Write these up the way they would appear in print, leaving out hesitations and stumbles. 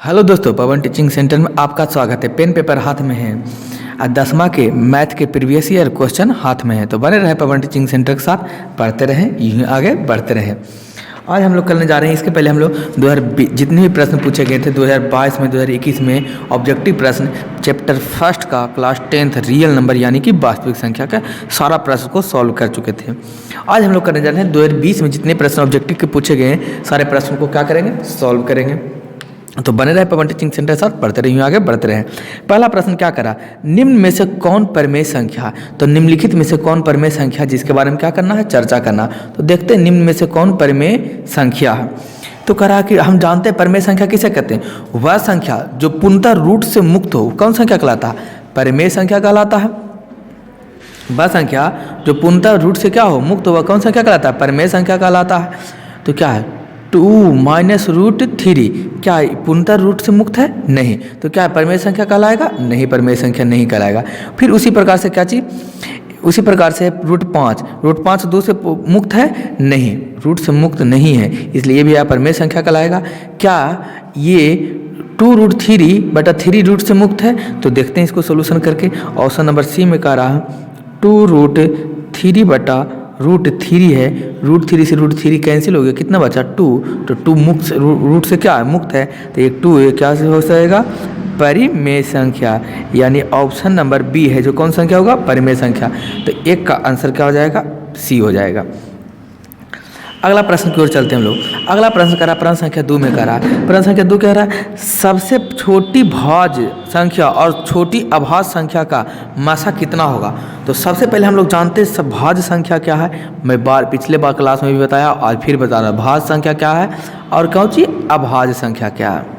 Hello दोस्तों, पवन teaching centre में आपका स्वागत है। पेन पेपर हाथ में है और 10वां के मैथ के प्रीवियस ईयर क्वेश्चन हाथ में है, तो बने रहे पवन टीचिंग सेंटर के साथ, पढ़ते रहें, यूँ आगे बढ़ते रहें। आज हम लोग करने जा रहे हैं, इसके पहले हम लोग 2020 जितने भी प्रश्न पूछे गए थे 2022 में 2021 में ऑब्जेक्टिव प्रश्न चैप्टर फर्स्ट का क्लास 10th रियल नंबर यानी कि वास्तविक संख्या का सारा प्रश्न को सॉल्व कर चुके थे। आज हम लोग करने जा रहे हैं 2020 में जितने प्रश्न ऑब्जेक्टिव के पूछे गए हैं सारे प्रश्नों को क्या करेंगे, सॉल्व करेंगे। तो बने रहे पवन टीचिंग सेंटर के साथ, पढ़ते रहिए, आगे बढ़ते रहे। पहला प्रश्न क्या करा, निम्न में से कौन परमेय संख्या, तो निम्नलिखित में से कौन परमेय संख्या जिसके बारे में क्या करना है, चर्चा करना। तो देखते हैं निम्न में से कौन परमेय संख्या है। तो करा कि हम जानते हैं परमेय संख्या किसे कहते हैं, वह संख्या जो पूर्णतः रूट से मुक्त हो, कौन संख्या कहलाता है, परमेय संख्या कहलाता है। वह संख्या जो पूर्णतः रूट से क्या हो, मुक्त हो, वह कौन संख्या कहलाता है, परमेय संख्या कहलाता है। तो क्या है 2 माइनस रूट 3, क्या पूर्णतः रूट से मुक्त है, नहीं, तो क्या परमेय संख्या कहलाएगा, नहीं, परमेय संख्या नहीं कहलाएगा। फिर उसी प्रकार से क्या चीज़, उसी प्रकार से रूट 5 2 से मुक्त है, नहीं, रूट से मुक्त नहीं है, इसलिए ये भी परमेय संख्या कहलाएगा। क्या ये 2 रूट 3 रूट से मुक्त है, तो देखते हैं इसको सोल्यूशन करके। ऑप्शन नंबर सी में कह रहा है 2 रूट 3 बटा रूट 3 है, रूट 3 से रूट 3 कैंसिल हो गया, कितना बचा 2, तो 2 मुक्त रूट से क्या है, मुक्त है, तो एक 2 है, क्या से हो जाएगा, परिमेय संख्या, यानी ऑप्शन नंबर बी है जो कौन संख्या होगा, परिमेय संख्या। तो एक का आंसर क्या हो जाएगा, सी हो जाएगा। अगला प्रश्न की ओर चलते हैं हम लोग। अगला प्रश्न करा प्रश्न संख्या 2 में करा, प्रश्न संख्या 2 कह रहा है सबसे छोटी भाज्य संख्या और छोटी अभाज्य संख्या का मासा कितना होगा। तो सबसे पहले हम लोग जानते हैं सब भाज्य संख्या क्या है, मैं पिछले बार क्लास में भी बताया, आज फिर बता रहा, भाज्य संख्या क्या है और कौन सी अभाज्य संख्या क्या है।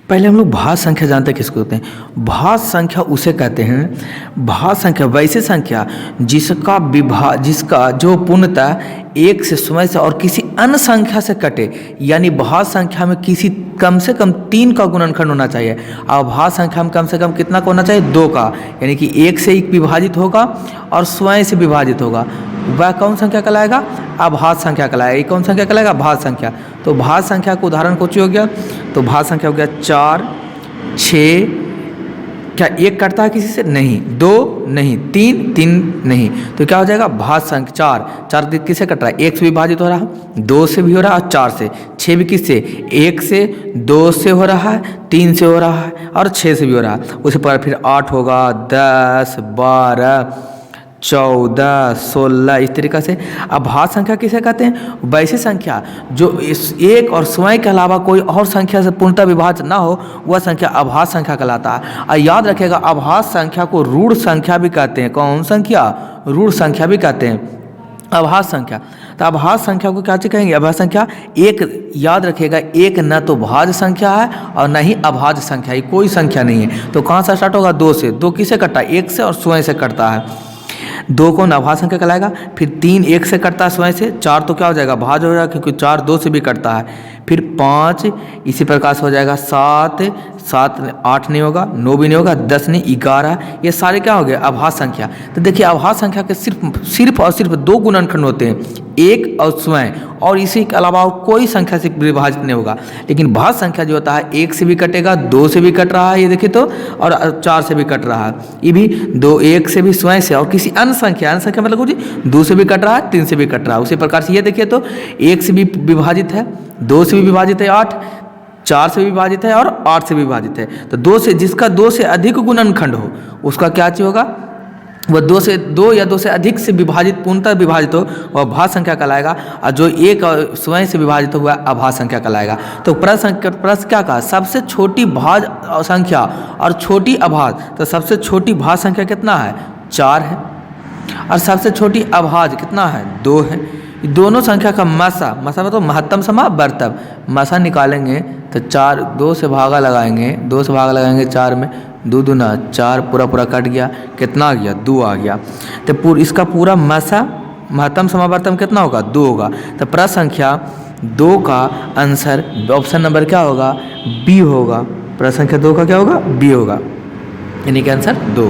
पहले हम लोग भाज्य संख्या जानते हैं किसको होते हैं, भाज्य संख्या उसे कहते हैं, भाज्य संख्या वैसे संख्या जिसका जो पूर्णतः एक से समय से और किसी अन्य संख्या से कटे, यानी भाज्य संख्या में किसी कम से कम 3 का गुणनखंड होना चाहिए और भाज्य संख्या में कम से कम कितना का होना चाहिए, 2 का, यानी कि 1 से 1 विभाजित होगा और स्वयं से विभाजित होगा, वह कौन संख्या कहलाएगा, अभाज्य संख्या कहलाएगा। ये कौन संख्या कहलाएगा, भाज्य संख्या। तो भाज्य संख्या का उदाहरण कुछ हो गया, तो भाज्य संख्या हो गया 4 6, क्या 1 कटता है किसी से, नहीं, 2 नहीं, 3 नहीं, तो क्या हो जाएगा भाज्य संख्या 4 किससे कट रहा है, 1 से विभाजित हो रहा है, 2 से भी हो रहा है और 4 से, 6 भी किससे, 1 से, 2 से हो रहा है, 3 से हो रहा है और 6 से भी हो रहा है। उसी पर फिर 8 होगा, 10 12 14 16, इस तरीक़ा से। अब भाज्य संख्या किसे कहते हैं, वैसी संख्या जो इस एक और स्वयं के अलावा कोई और संख्या से पूर्णतः विभाज्य ना हो, वह संख्या अभाज्य संख्या कहलाता है। और याद रखिएगा अभाज्य संख्या को ऋण संख्या भी कहते हैं, कौन संख्या, ऋण संख्या भी कहते हैं, अभाज्य संख्या। तो अभाज्य संख्या को क्या कहेंगे, अभाज्य संख्या। एक याद रखिएगा, एक न तो भाज्य संख्या है और न ही अभाज्य संख्या, ये कोई संख्या नहीं है। तो कहाँ से स्टार्ट होगा, 2 से, 2 किसे कटता है, 1 से और स्वयं से कटता है, 2 को अभाज्य संख्या कहलाएगा। फिर 3 1 से कटता है स्वयं से, 4 तो क्या हो जाएगा, भाज्य हो जाएगा क्योंकि 4 2 से भी कटता है। फिर 5 इसी प्रकार से हो जाएगा, 7 8 नहीं होगा, 9 भी नहीं होगा, 10 नहीं, 11, ये सारे क्या हो गए, अभाज्य संख्या। तो देखिए अभाज्य संख्या के सिर्फ और सिर्फ 2 गुणनखंड होते हैं, 1 और स्वयं, और इसी के अलावा कोई संख्या से विभाजित नहीं होगा। लेकिन भाज्य संख्या जो होता है 1 से भी कटेगा, 2 से भी कट रहा है, ये देखिए तो, और 4 से भी कट रहा है, ये भी 1 से भी स्वयं से और किसी अन्य संख्या मतलब जी 2 से भी कट रहा है, 3 से भी कट रहा है। उसी प्रकार से ये देखिए तो 1 से भी विभाजित है, 2 से भी विभाजित है 8, 4 से भी विभाजित है और 8 से भी विभाजित है। तो 2 से जिसका 2 से अधिक गुणनखंड हो उसका क्या चीज होगा, वह 2 या 2 से अधिक से विभाजित पूर्णतः विभाजित हो वह भाज्य संख्या कहलाएगा, और जो 1 स्वयं से विभाजित हो वह अभाज्य संख्या कहलाएगा। तो प्रश्न क्या कहा, सबसे छोटी भाज्य संख्या और छोटी अभाज्य। तो सबसे छोटी भाज्य संख्या कितना है, 4 है, और सबसे छोटी अभाज्य कितना है, 2 है। दोनों संख्या का मासा मतलब महत्तम समा बर्तब, मासा निकालेंगे तो 4, 2 से भागा लगाएंगे, 2 से भागा लगाएंगे 4 में, 2 दूना 4, पूरा कट गया, कितना आ गया, 2 आ गया। तो इसका पूरा मासा महत्तम समावर्तन कितना होगा, 2 होगा। तो प्रश्न संख्या 2 का आंसर ऑप्शन नंबर क्या होगा, बी होगा। प्रश्न संख्या 2 का क्या होगा, बी होगा, यानी कि आंसर 2।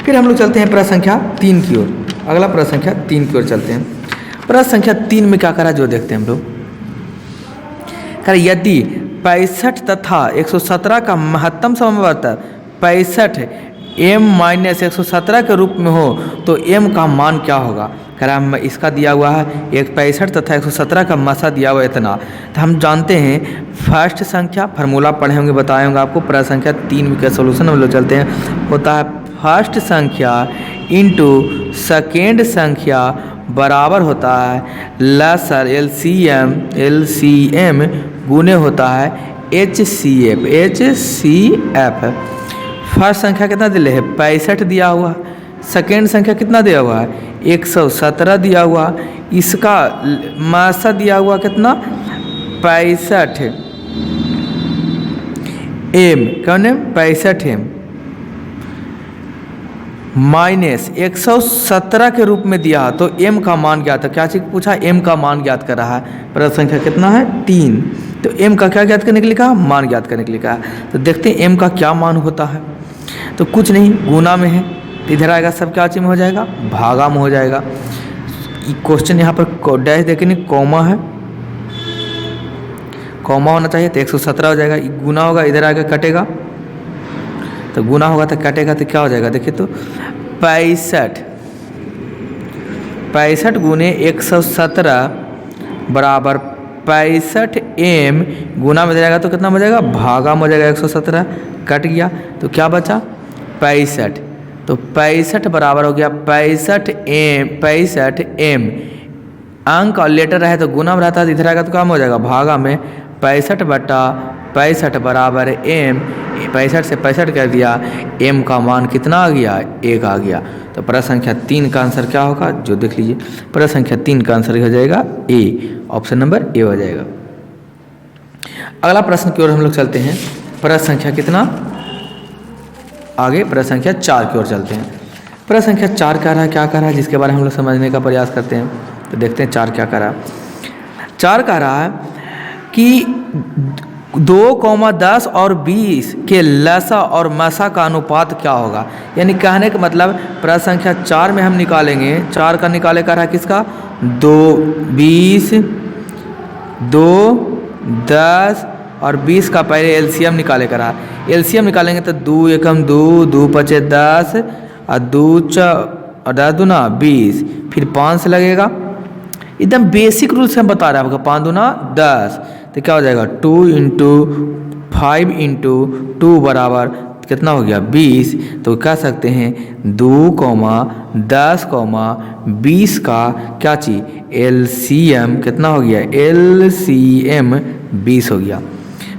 फिर हम लोग चलते हैं प्रश्न संख्या 3 की ओर। अगला प्रश्न संख्या 3 की ओर चलते हैं। प्रश्न संख्या 3 में क्या करा जो देखते हैं हम लोग। कह रहे यदि 65 तथा 117 का महत्तम समवर्तक 65 m-117 के रूप में हो तो m का मान क्या होगा। कह रहा है इसका दिया हुआ है 65 तथा 117 का मसा दिया हुआ है इतना। तो हम जानते हैं फर्स्ट संख्या, फार्मूला पढ़े होंगे बताए होंगे आपको। प्रश्न संख्या 3 का सोल्यूशन हम लोग चलते हैं। होता है फर्स्ट संख्या इंटू सेकेंड संख्या बराबर होता है लसर LCM गुने होता है HCF। फर्स्ट संख्या कितना दिले है 65 दिया हुआ, सेकेंड संख्या कितना दिया हुआ है 117 दिया हुआ, इसका मासा दिया हुआ कितना 65 m, कौन है 65 m माइनस 117 के रूप में दिया तो m का मान ज्ञात है। क्या चीज पूछा m का मान ज्ञात कर रहा है। प्रश्न संख्या कितना है 3, तो m का क्या ज्ञात करने के लिए कहा मान ज्ञात करने के लिए कहा। तो देखते हैं m का क्या मान होता है। तो कुछ नहीं गुना में है तो इधर आएगा सब क्या चीज में हो जाएगा भागा में हो जाएगा। क्वेश्चन यहाँ पर डैश देखेंगे कॉमा है, कॉमा होना चाहिए तो 117 हो जाएगा। गुना होगा इधर आएगा कटेगा तो गुना होगा तो कटेगा तो क्या हो जाएगा देखिए तो 65 गुने 117 बराबर 65 m गुना में जाएगा तो कितना हो जाएगा भागा में हो जाएगा 117 कट गया तो क्या बचा 65। तो 65 बराबर हो गया 65 m अंक और लेटर रहे तो गुना में रहता है इधर आएगा तो काम हो जाएगा भागा में 65/65 बराबर m। 65 से 65 कर दिया m का मान कितना आ गया 1 आ गया। तो प्रश्न संख्या 3 का आंसर क्या होगा जो देख लीजिए। प्रश्न संख्या 3 का आंसर हो जाएगा ए, ऑप्शन नंबर ए हो जाएगा। अगला प्रश्न की ओर हम लोग चलते हैं। प्रश्न संख्या कितना आगे प्रश्न संख्या 4 की ओर चलते हैं। प्रश्न संख्या 4 कह रहा है क्या कह रहा है जिसके बारे में हम लोग समझने का प्रयास करते हैं। तो देखते हैं 4 क्या कह रहा है। 4 कह रहा है कि 2,10 और 20 के लसा और मसा का अनुपात क्या होगा। यानी कहने का मतलब प्रश्न संख्या 4 में हम निकालेंगे 4 का निकाले कर रहा है किसका 20 10 और 20 का पहले एलसीएम निकाले कर रहा। एलसीएम निकालेंगे तो 2 एकम 2 2 पचे 10 और 2 और 10 दूना 20 फिर 5 से लगेगा। एकदम बेसिक रूल से हम बता रहे हैं आपको 5 दूना 10 तो क्या हो जाएगा 2 × 5 × 2 बराबर कितना हो गया 20। तो कह सकते हैं 2, 10, 20 का क्या चीज एलसीएम कितना हो गया एलसीएम 20 हो गया।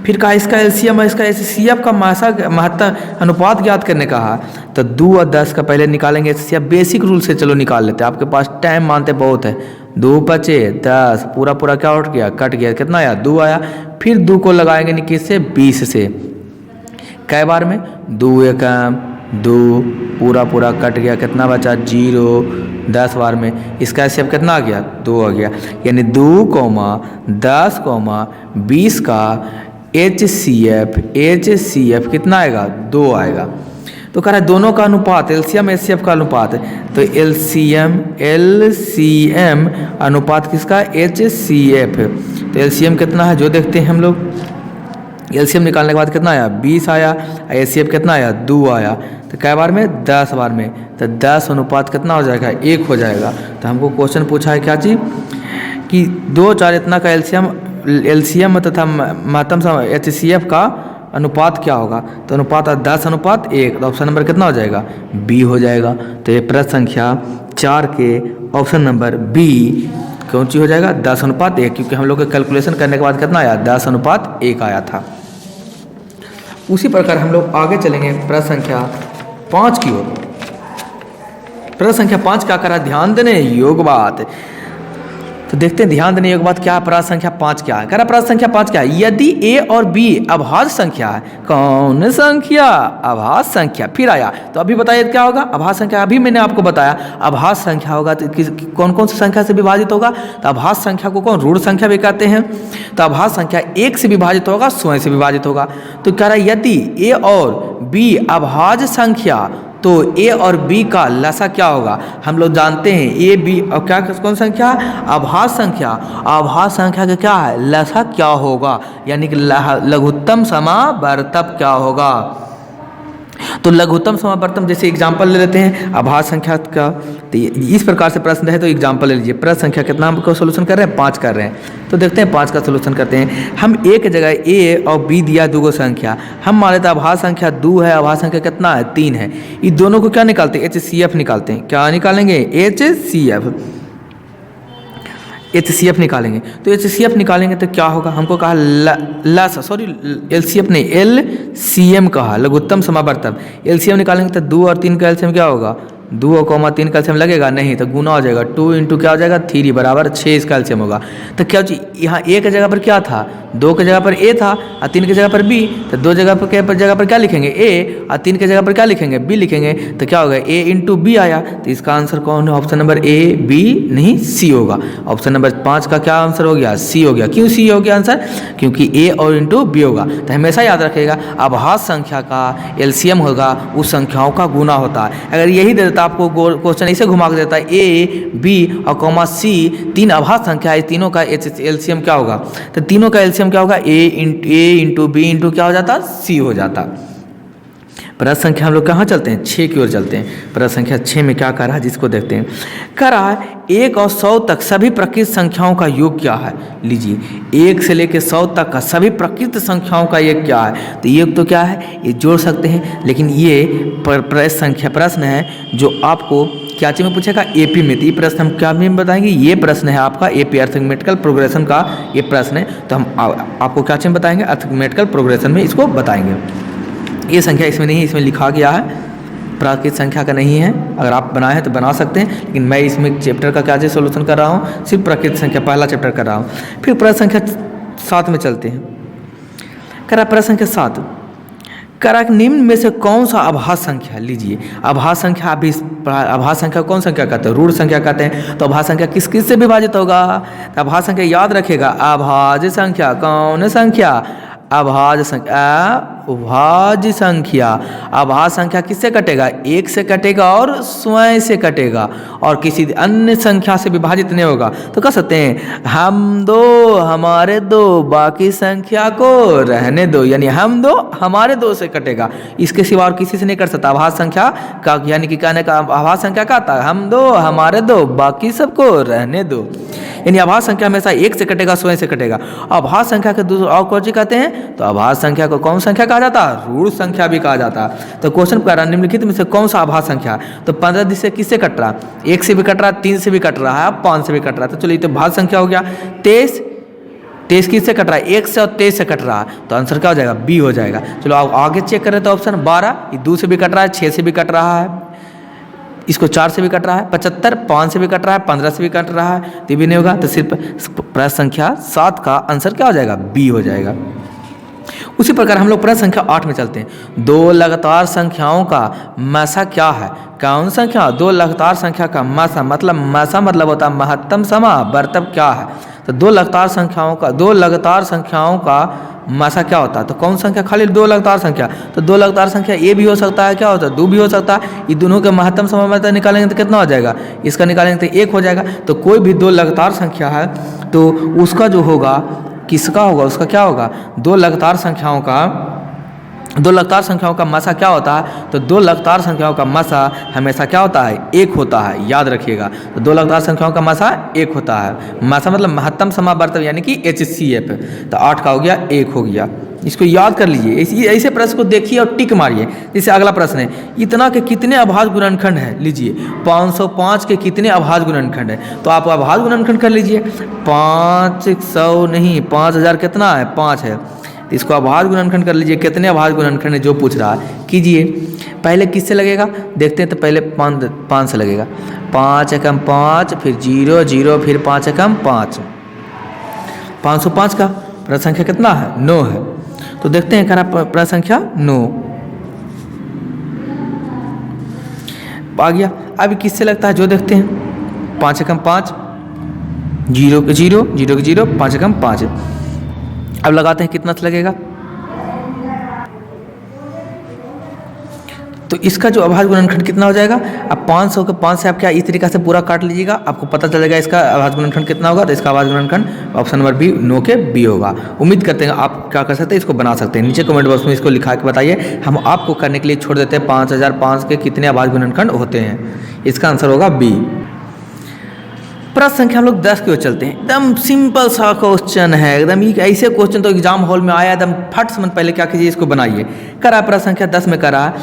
फिर कहा इसका एलसीएम और इसका एचसीएफ का महत्तम अनुपात ज्ञात करने का है। तो 2 और 10 का पहले निकालेंगे एचसीएफ बेसिक रूल से चलो निकाल लेते हैं। आपके पास टाइम मानते बहुत है 2 पचे 10 पूरा पूरा क्या उठ गया कट गया कितना आया 2 आया। फिर 2 को लगाएंगे नहीं किससे 20 से कै बार में 2 एकम 2 पूरा पूरा कट गया कितना बचा 0 10 बार में इसका एचसीएफ कितना आ गया 2 आ गया। यानी 2, 10, 20 का एचसीएफ कितना आएगा 2 आएगा। तो कह रहा है दोनों का अनुपात एलसीएम एचसीएफ का अनुपात तो एलसीएम अनुपात किसका एचसीएफ। तो एलसीएम कितना है जो देखते हैं हम लोग। एलसीएम निकालने के बाद कितना आया 20 आया, एचसीएफ कितना आया 2 आया। तो कै बार में 10 बार में तो 10 अनुपात कितना हो जाएगा 1 हो जाएगा। तो हमको क्वेश्चन पूछा है क्या चीज़ कि 2, 4 इतना का एलसीएम तथा महत्तम एचसीएफ का अनुपात क्या होगा। तो अनुपात 10:1 तो ऑप्शन नंबर कितना हो जाएगा बी हो जाएगा। तो ये प्रश्न संख्या 4 के ऑप्शन नंबर बी कौन सी हो जाएगा 10:1 क्योंकि हम लोग के कैलकुलेशन करने के बाद कितना आया 10:1 आया था। उसी प्रकार हम लोग आगे चलेंगे प्रश्न संख्या 5 की ओर। प्रश्न संख्या 5 क्या करा ध्यान देने योग बात। तो देखते हैं ध्यान देने योग बात क्या है। प्रश्न संख्या 5 क्या है कह रहा प्रश्न संख्या 5 क्या है यदि ए और बी अभाज्य संख्या है। कौन संख्या अभाज्य संख्या। फिर आया तो अभी बताइए क्या होगा अभाज्य संख्या। अभी मैंने आपको बताया अभाज्य संख्या होगा तो कौन कौन सी संख्या से विभाजित होगा। तो अभाज्य संख्या को कौन ऋण संख्या भी कहते हैं। तो अभाज्य संख्या 1 से विभाजित होगा 100 से विभाजित होगा। तो कह रहा है यदि ए और बी अभाज्य संख्या तो ए और बी का लसा क्या होगा? हम लोग जानते हैं ए बी और क्या कौन संख्या? अभाज्य संख्या। अभाज्य संख्या का क्या है? लसा क्या होगा, यानी कि लघुत्तम समावर्तक क्या होगा? तो लघुत्तम समावर्तक जैसे एग्जाम्पल ले लेते हैं अभाज्य संख्या का। तो इस प्रकार से प्रश्न है तो एग्जाम्पल ले लीजिए। प्रश्न संख्या कितना हमको सोल्यूशन कर रहे हैं? 5 कर रहे हैं। तो देखते हैं 5 का सोल्यूशन करते हैं। हम एक जगह ए और बी दिया 2 संख्या, हम मान लेते हैं अभाज्य संख्या 2 है, अभाज्य संख्या कितना है? 3 है। ये दोनों को क्या निकालते हैं? HCF निकालते हैं। क्या निकालेंगे? HCF निकालेंगे। तो HCF निकालेंगे तो क्या होगा? हमको कहा LCF नहीं, LCM कहा, लघुत्तम समावर्तक। LCM निकालेंगे तो 2 और 3 का LCM क्या होगा? 2 और 3 का LCM लगेगा नहीं, तो गुना हो जाएगा। 2 इंटू क्या हो जाएगा? 3 बराबर 6 इसका LCM होगा। तो क्या यहाँ ए की जगह पर क्या था? 2 की जगह पर ए था और 3 की जगह पर बी। तो 2 जगह पर क्या लिखेंगे? ए, और 3 की जगह पर क्या लिखेंगे? बी लिखेंगे। तो क्या होगा? ए इंटू बी आया। तो इसका आंसर कौन है? ऑप्शन नंबर ए, बी नहीं, सी होगा। ऑप्शन नंबर 5 का क्या आंसर हो गया? सी हो गया। क्यों सी हो गया आंसर? क्योंकि ए और इंटू बी होगा। तो हमेशा याद रखिएगा अभाज्य संख्या का LCM होगा उस संख्याओं का गुना होता है। अगर यही दे देता आपको क्वेश्चन ऐसे घुमा के देता है ए, बी और कॉमा सी 3 अभाज्य संख्या है, तीनों का LCM क्या होगा? तो तीनों का LCM क्या होगा? ए इंटू बी इंटू क्या हो जाता? सी हो जाता। प्रश्न संख्या हम लोग कहाँ चलते हैं? 6 की ओर चलते हैं। प्रश्न संख्या 6 में क्या कह रहा है जिसको देखते हैं। कह रहा है 1 और 100 तक सभी प्रकृत संख्याओं का योग क्या है? लीजिए 1 से लेकर 100 तक का सभी प्रकृत संख्याओं का योग क्या है? तो योग तो क्या है? ये जोड़ सकते हैं, लेकिन ये प्रश्न है जो आपको क्या चीज में पूछेगा? AP में। तो ये प्रश्न हम क्या में बताएंगे? ये प्रश्न है आपका AP अर्थमेटिकल प्रोग्रेशन का ये प्रश्न है। तो हम आपको क्या चीज में बताएंगे? अर्थमेटिकल प्रोग्रेशन में इसको बताएंगे। ये संख्या इसमें नहीं, इसमें लिखा गया है, प्राकृत संख्या का नहीं है। अगर आप बनाए हैं तो बना सकते हैं, लेकिन मैं इसमें चैप्टर का क्या चीज सोल्यूशन कर रहा हूँ? सिर्फ प्राकृत संख्या पहला चैप्टर कर रहा हूँ। फिर प्रश्न संख्या 7 में चलते हैं। करा प्रश्न संख्या 7 करा निम्न में से कौन सा अभाज्य संख्या? लीजिए अभाज्य संख्या, अभी अभाज्य संख्या कौन संख्या कहते हैं? ऋण संख्या कहते हैं। तो अभाज्य संख्या किस किस से विभाजित होगा? तो अभाज्य संख्या याद रखेगा, अभाज्य संख्या कौन संख्या? अभाज्य संख्या, अभाज्य संख्या। अभाज्य संख्या किससे कटेगा? 1 से कटेगा और स्वयं से कटेगा, और किसी अन्य संख्या से विभाजित नहीं होगा। तो कह सकते हैं हम 2 हमारे 2 बाकी संख्या को रहने दो, यानी हम 2 हमारे 2 से कटेगा, इसके सिवा और किसी से नहीं कर सकता। अभाज्य संख्या का यानी कि कहने का अभाज्य संख्या का आता है हम 2 हमारे 2 बाकी सबको रहने दो, यानी अभाज्य संख्या हमेशा 1 से कटेगा, स्वयं से कटेगा। अभाज्य संख्या के दूसरे और कौन सी कहते हैं? तो अभाज्य संख्या को कौन संख्या कहा जाता है? ऋण संख्या भी कहा जाता है। तो क्वेश्चन कह रहा है निम्नलिखित में से कौन सा अभाज्य संख्या? तो 15 से किससे कट रहा? 1 से भी कट रहा है, 3 से भी कट रहा है, 5 से भी कट रहा है। तो चलिए तो भाज्य संख्या हो गया। 23 किससे कट रहा है? 1 से और 23 से कट रहा है, तो आंसर क्या हो जाएगा? बी हो जाएगा। चलो आप आगे चेक करें तो ऑप्शन 12 ये 2 से भी कट रहा है, 6 से भी कट रहा है, इसको 4 से भी कट रहा है, 75 5 से भी कट रहा है, 15 से भी कट रहा है, तो भी नहीं होगा। तो सिर्फ प्रश्न संख्या 7 का आंसर क्या हो जाएगा? बी हो जाएगा। उसी प्रकार हम लोग प्रश्न संख्या 8 में चलते हैं। 2 लगातार संख्याओं का मसा क्या है? कौन संख्या? 2 लगातार संख्या का मसा मतलब होता है महत्तम समावर्तक क्या है? तो 2 लगातार संख्याओं का मसा क्या होता है? तो कौन संख्या? खाली 2 लगातार संख्या। तो 2 लगातार संख्या ए भी हो सकता है, क्या होता है? 2 भी हो सकता है। ये दोनों के महत्तम समावर्तक निकालेंगे तो कितना हो जाएगा? इसका निकालेंगे तो 1 हो जाएगा। तो कोई भी 2 लगातार संख्या है तो उसका जो होगा किसका होगा? उसका क्या होगा? 2 लगातार संख्याओं का मसा क्या होता है? तो 2 लगातार संख्याओं का मसा हमेशा क्या होता है? 1 होता है, याद रखिएगा। तो 2 लगातार संख्याओं का मसा 1 होता है। मसा मतलब महत्तम समावर्तक यानी कि HCF। तो 8 का हो गया, 1 हो गया। इसको याद कर लीजिए। ऐसे प्रश्न को देखिए और टिक मारिए। जैसे अगला प्रश्न है, इतना के कितने अभाज्य गुणनखंड है? लीजिए 505 के कितने अभाज्य गुणनखंड है? तो आप अभाज्य गुणनखंड कर लीजिए। 500 नहीं, 5000 कितना है? 5 है। इसको अभाज्य गुणनखंड कर लीजिए। कितने अभाज्य गुणनखंड है जो पूछ रहा है? कीजिए। पहले किससे लगेगा देखते हैं। तो पहले 5 से लगेगा। 5 एकम 5, फिर 0 0, फिर 5 एकम 5। 505 का प्रश्न संख्या कितना है? 9 है। तो देखते हैं करा प्रश्न संख्या 9 आ गया। अब किससे लगता है जो देखते हैं। 5 एकम 5, 0 के 0, 0 के 0, 5 एकम 5। अब लगाते हैं कितना से लगेगा। तो इसका जो अभाज्य गुणनखंड कितना हो जाएगा, अब 500 के 5 से आप क्या इस तरीका से पूरा काट लीजिएगा, आपको पता चलेगा इसका अभाज्य गुणनखंड कितना होगा। तो इसका अभाज्य गुणनखंड ऑप्शन नंबर बी 9 के बी होगा। उम्मीद करते हैं आप क्या कर सकते हैं, इसको बना सकते हैं। नीचे कमेंट बॉक्स में इसको लिखा के बताइए, हम आपको करने के लिए छोड़ देते हैं 5005 के कितने अभाज्य गुणनखंड होते हैं। इसका आंसर होगा बी। प्रश्न संख्या हम लोग 10 की ओर चलते हैं। एकदम सिंपल सा क्वेश्चन है, एकदम ये ऐसे क्वेश्चन तो एग्जाम हॉल में आया एकदम फट से। पहले क्या कीजिए, इसको बनाइए। करा प्रश्न संख्या 10 में करा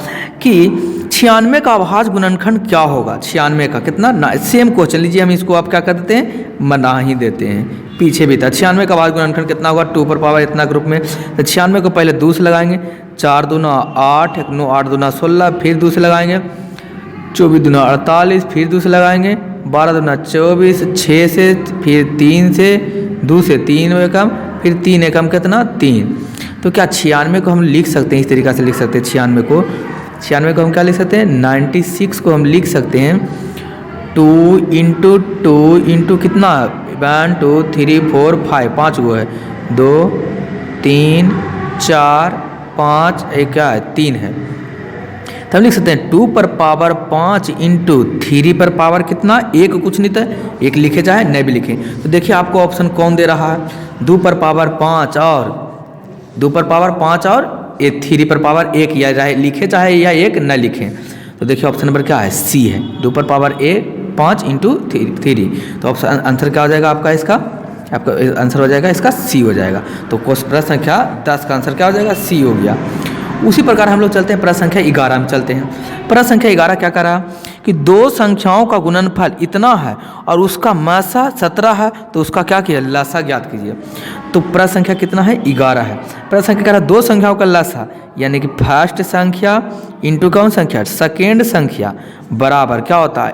कि 96 का अभाज्य गुणनखंड क्या होगा। 96 का कितना ना, सेम क्वेश्चन लीजिए, हम इसको आप क्या कर देते हैं, बना ही देते हैं। पीछे भी था 96 का अभाज्य गुणनखंड कितना होगा, 2 पर पावर इतना ग्रुप में। तो 96 को पहले 2 से लगाएंगे, 4 दूना 8, 1 9 8 दूना 16, फिर 2 से लगाएंगे, 24 दूना 48, फिर 2 से लगाएंगे, 12 दूना 24, 6 से, फिर 3 से, 2 से 3 एकम, फिर 3 एकम कितना 3। तो क्या 96 को हम लिख सकते हैं, इस तरीक़ा से लिख सकते हैं। 96 को हम क्या लिख सकते हैं, 96 को हम लिख सकते हैं 2 इंटू कितना 1 2 3 4 5, 5 गो है, 2 3 4 5, एक क्या है 3 है। तो हम लिख सकते हैं 2 पर पावर 5 इंटू 3 पर पावर कितना, एक कुछ नहीं था, एक लिखे चाहे नहीं भी लिखे। तो देखिए आपको ऑप्शन कौन दे रहा है, 2 पर पावर 5 और 2 पर पावर 5 और 3 पर पावर 1, या चाहे लिखे चाहे या 1 न लिखें। तो देखिए ऑप्शन नंबर क्या है, सी है, 2 पर पावर 5 इंटू 3। तो ऑप्शन आंसर क्या हो जाएगा आपका, इसका आपका आंसर हो जाएगा इसका सी हो जाएगा। तो प्रश्न संख्या 10 का आंसर क्या हो जाएगा, सी हो गया। उसी प्रकार हम लोग चलते हैं प्रश्न संख्या 11 में चलते हैं। प्रश्न संख्या 11 क्या कर रहा कि दो संख्याओं का गुणनफल इतना है और उसका मासा 17 है, तो उसका क्या किया, लसा ज्ञात कीजिए। तो प्रश्न संख्या कितना है, 11 है। प्रश्न संख्या कह रहा दो संख्याओं का लसा यानी कि फर्स्ट संख्या इंटू कौन संख्या, सेकेंड संख्या, बराबर क्या होता है,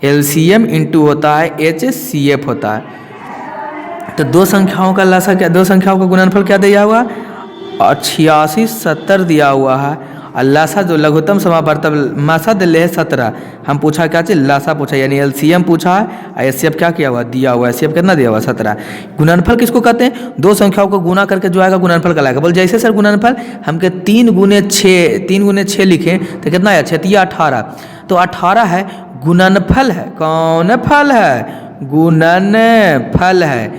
एलसीएम इंटू होता है एचसीएफ होता है। तो दो संख्याओं का लसा क्या, दो संख्याओं का गुणनफल क्या दिया हुआ, 86 70 दिया हुआ है। और लासा जो लघुत्तम समावर्तक मासा दिले है 17। हम पूछा क्या चीज, लासा पूछा यानी एलसीएम पूछा है, और एचसीएफ क्या किया हुआ, दिया हुआ है। एचसीएफ कितना दिया हुआ, 17। गुणनफल किसको कहते हैं, दो संख्याओं को गुना करके जो आएगा गुणनफल कहलाएगा। बोल जैसे सर गुणनफल हमके 3 गुने 6 लिखें तो कितना है, 6 18। तो 18 है, गुणनफल है, कौन फल है, गुणनफल है।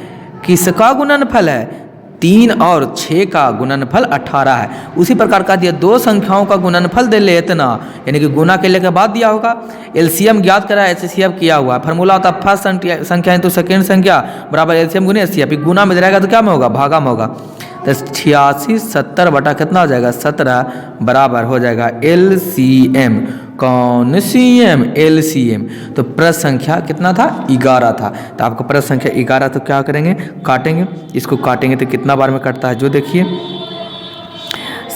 किसका गुणनफल है, 3 और 6 का गुणनफल 18 है। उसी प्रकार का दिया दो संख्याओं का गुणनफल दे ले इतना, यानी कि गुना के लेकर बाद दिया होगा। एलसीएम ज्ञात करा, एचसीएफ किया हुआ। फार्मूला होता है फर्स्ट संख्या इंटू सेकेंड संख्या बराबर एलसीएम गुने एचसीएफ। गुना में रहेगा तो क्या में होगा, भागा में होगा। तो 86 70 बटा कितना हो जाएगा, 17 बराबर हो जाएगा एलसीएम। कौन सीएम, एलसीएम। तो प्रश्न संख्या कितना था, 11 था। तो आपको प्रश्न संख्या 11 तो क्या करेंगे, काटेंगे। इसको काटेंगे तो कितना बार में कटता है, जो देखिए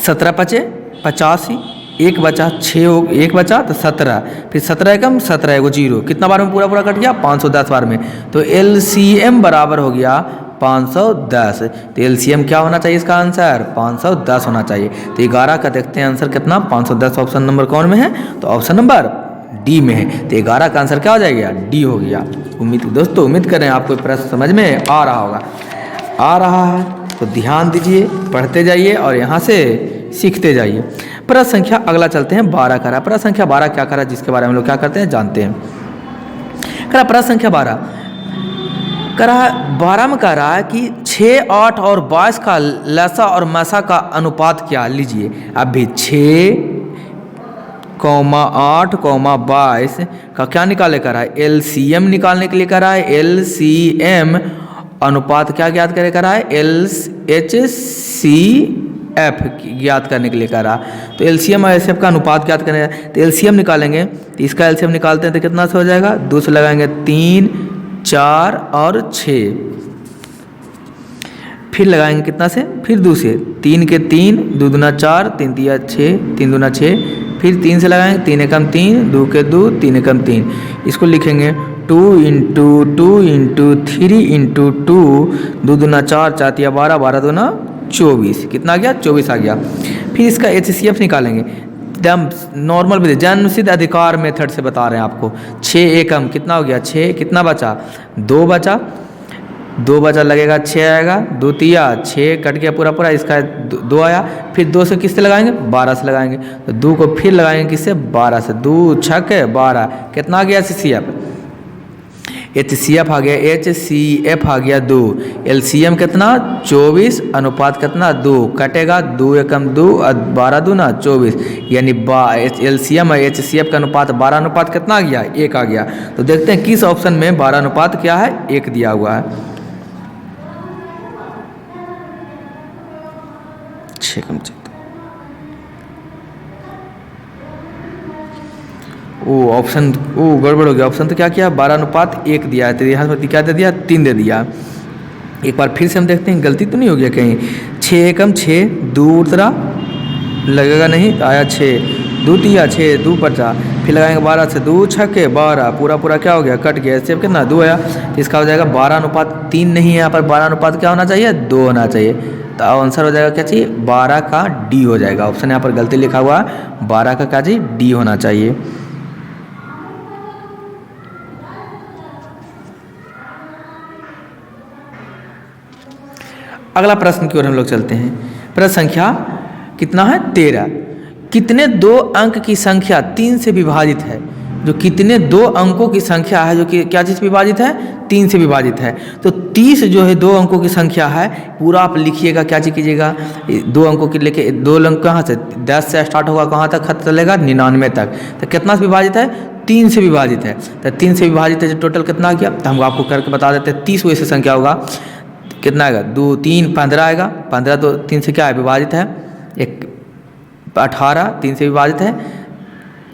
17 पचे 85, एक बचा 6 हो, एक बचा तो 17, फिर 17 एकम 17 एगो 0, कितना बार में पूरा कट गया, 510 बार में। तो एलसीएम बराबर हो गया 510। तो एलसीएम क्या होना चाहिए, इसका आंसर 510 होना चाहिए। तो 11 का देखते हैं आंसर कितना, 510 ऑप्शन नंबर कौन में है, तो ऑप्शन नंबर डी में है। तो 11 का आंसर क्या हो जाएगा, डी हो गया। दोस्तों उम्मीद करें आपको प्रश्न समझ में आ रहा होगा। आ रहा है तो ध्यान दीजिए, पढ़ते जाइए और यहाँ से सीखते जाइए। प्रश्न संख्या अगला चलते हैं 12 करा। प्रश्न संख्या 12 क्या करा, जिसके बारे में हम लोग क्या करते हैं जानते हैं। करा प्रश्न संख्या 12 करा 12 में कह रहा है कि 6 8 और 22 का लसा और मसा का अनुपात क्या, लीजिए अभी 6, 8, 22 का क्या निकाले कर रहा है, एलसीएम निकालने के लिए कर रहा है। एलसीएम अनुपात क्या ज्ञात करे कर रहा है, एचसीएफ ज्ञात करने के लिए कर रहा। तो एलसीएम और एचसीएफ का अनुपात ज्ञात करने, तो एलसीएम निकालेंगे तो इसका एलसीएम निकालते हैं तो कितना से हो जाएगा, 2 से लगाएंगे 3 4 और 6, फिर लगाएंगे कितना से, फिर 2 से, 3 के 3, 2 दूना 4, 3 तिया 6, 3 दूना 6, फिर 3 से लगाएंगे, 3 एकम 3, 2 के 2, 3 एकम 3। इसको लिखेंगे 2 इंटू 2 इंटू 3 इंटू 2, 2 दूना 4, 4 तिया 12, 12 दूना 24, कितना आ गया, 24 आ गया। फिर इसका एचसीएफ निकालेंगे, एकदम नॉर्मल विधि जन्मसिद्ध अधिकार मेथड से बता रहे हैं आपको। 6 एकम कितना हो गया, 6 कितना बचा, 2 बचा, 2 बचा लगेगा 6 आएगा, 2 तिया 6 कट गया पूरा पूरा, इसका 2 आया, फिर 2 से किससे लगाएंगे 12 से लगाएंगे, तो 2 को फिर लगाएंगे किससे 12 से, 2 छक 12, कितना आ गया HCF, HCF आ गया, HCF आ गया 2, LCM कितना 24 अनुपात कितना 2, कटेगा 2 एकम 2 और 12 दूना 24, यानी LCM और HCF का अनुपात 12 अनुपात कितना आ गया 1 आ गया। तो देखते हैं किस ऑप्शन में 12 अनुपात क्या है 1 दिया हुआ है। 6 कम 4, ऑप्शन गड़बड़ हो गया, ऑप्शन तो क्या किया 12 अनुपात 1 दिया है, तो यहाँ पर क्या दे दिया 3 दे दिया। एक बार फिर से हम देखते हैं गलती तो नहीं हो गया कहीं, 6 एकम 6, 2 उतरा लगेगा नहीं, आया 6, 2 तिया 6, 2 बचा, फिर लगाएंगे 12 से, 2 छक्के 12, पूरा पूरा क्या हो गया कट गया, सेव कितना 2 आया, तो इसका हो जाएगा 12 अनुपात 3 नहीं है यहाँ पर, 12 अनुपात क्या होना चाहिए 2 होना चाहिए, तो आंसर हो जाएगा क्या चाहिए 12 का डी हो जाएगा। ऑप्शन यहाँ पर गलती लिखा हुआ है, 12 का क्या चाहिए डी होना चाहिए। अगला प्रश्न की ओर हम लोग चलते हैं। प्रश्न संख्या कितना है 13, कितने 2 अंक की संख्या 3 से विभाजित है, जो कितने 2 अंकों की संख्या है जो कि क्या चीज़ विभाजित है 3 से विभाजित है। तो 30 जो है 2 अंकों की संख्या है, पूरा आप लिखिएगा, क्या चीज़ कीजिएगा 2 अंकों की लेके, 2 अंक कहाँ से 10 से स्टार्ट होगा कहाँ तक खत्म चलेगा 99 तक, तो कितना से विभाजित है 3 से विभाजित है, तो 3 से विभाजित है, टोटल कितना आ गया, तो हम आपको करके बता देते हैं 30 वैसे संख्या होगा, कितना आएगा 2 3 15 आएगा, 15 तो 3 से क्या है विभाजित है, 18 3 से विभाजित है,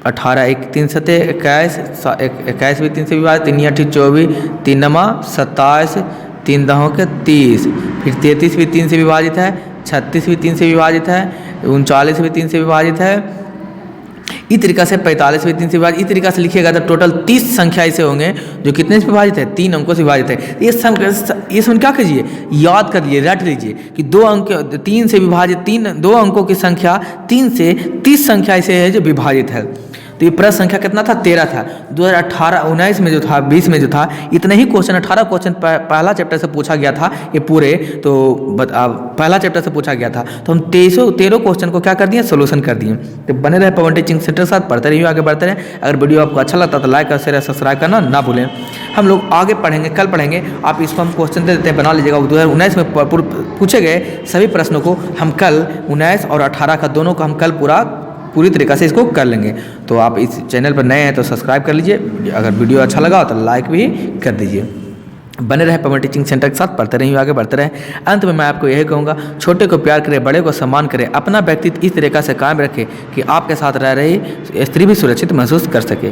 18 1 3 सते 21, 21 भी 3 से विभाजित, 3 8 24, 3 नमा 27, 3 दहों के 30, फिर 33 भी 3 से विभाजित है, 36 भी 3 से विभाजित है, 39 भी 3 से विभाजित है, इस तरीका से 45 भी 3 से विभाजित, इस तरीका से लिखिएगा तो टोटल 30 संख्या ऐसे होंगे जो कितने से विभाजित है 3 अंकों से विभाजित है। ये सब क्या कीजिए याद कर लीजिए, रट लीजिए कि 2 अंक 3 से विभाजित 2 अंकों की संख्या 3 से 30 संख्या ऐसे है जो विभाजित है। तो ये प्रश्न संख्या कितना था 13 था, 2018 19 में जो था 20 में जो था इतने ही क्वेश्चन 18 क्वेश्चन पहला चैप्टर से पूछा गया था ये पूरे, तो पहला चैप्टर से पूछा गया था, तो हम 13 क्वेश्चन को क्या कर दिए सोल्यूशन कर दिए। तो बने रहे पवन टीचिंग सेंटर के साथ, पढ़ते रहिए आगे बढ़ते रहे। अगर वीडियो आपको अच्छा लगता तो लाइक और शेयर सब्सक्राइब करना ना भूलें। हम लोग आगे पढ़ेंगे, कल पढ़ेंगे, आप इसको हम क्वेश्चन दे देते हैं, बना लीजिएगा। 2019 में पूछे गए सभी प्रश्नों को हम कल 19 और 18 का दोनों को हम कल पूरी तरीक़ा से इसको कर लेंगे। तो आप इस चैनल पर नए हैं तो सब्सक्राइब कर लीजिए, अगर वीडियो अच्छा लगा तो लाइक भी कर दीजिए। बने रहे पवन टीचिंग सेंटर के साथ, पढ़ते रहिए आगे बढ़ते रहे। अंत में मैं आपको यही कहूँगा, छोटे को प्यार करें, बड़े को सम्मान करें, अपना व्यक्तित्व इस तरीक़ा से कायम रखें कि आपके साथ रह रही स्त्री भी सुरक्षित महसूस कर सके।